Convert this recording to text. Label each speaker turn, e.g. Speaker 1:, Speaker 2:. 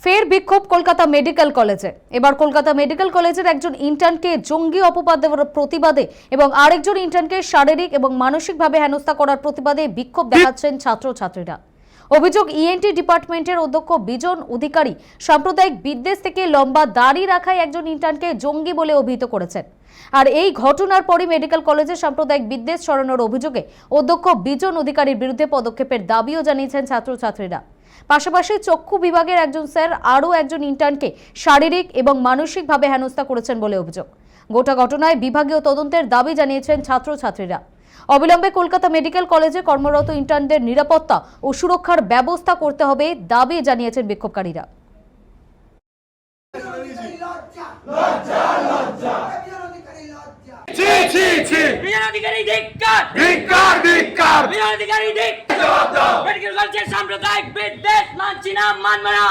Speaker 1: ফের বিক্ষোভ কলকাতা মেডিকেল কলেজে। এবার কলকাতা মেডিকেল কলেজের একজন ইন্টার্নকে জঙ্গি অপবাদ দেওয়ার প্রতিবাদে এবং আরেকজন ইন্টার্নকে শারীরিক এবং মানসিকভাবে হেনস্থা করার প্রতিবাদে বিক্ষোভ দেখাচ্ছেন ছাত্রছাত্রীরা। অভিযোগ, ইএনটি ডিপার্টমেন্টের অধ্যক্ষ বিজন অধিকারী সাম্প্রদায়িক বিদ্বেষ থেকে লম্বা দাড়ি রাখায় একজন ইন্টার্নকে জঙ্গি বলে অভিহিত করেছেন। আর এই ঘটনার পরই মেডিকেল কলেজে সাম্প্রদায়িক বিদ্বেষ ছড়ানোর অভিযোগে অধ্যক্ষ বিজন অধিকারীর বিরুদ্ধে পদক্ষেপের দাবিও জানিয়েছেন ছাত্রছাত্রীরা। পাশাপাশি চক্ষু বিভাগের একজন স্যার আরও একজন ইন্টার্নকে শারীরিক এবং মানসিকভাবে হেনস্থা করেছেন বলে অভিযোগ। গোটা ঘটনায় বিভাগীয় তদন্তের দাবি জানিয়েছেন ছাত্রছাত্রীরা। অবিলম্বে কলকাতা মেডিকেল কলেজে কর্মরত ইন্টার্নদের নিরাপত্তা ও সুরক্ষার ব্যবস্থা করতে হবে দাবি জানিয়েছেন বিক্ষোভকারীরা।
Speaker 2: সাম্প্রদায়িক বিদ্বেষ মানছি না, মানব না।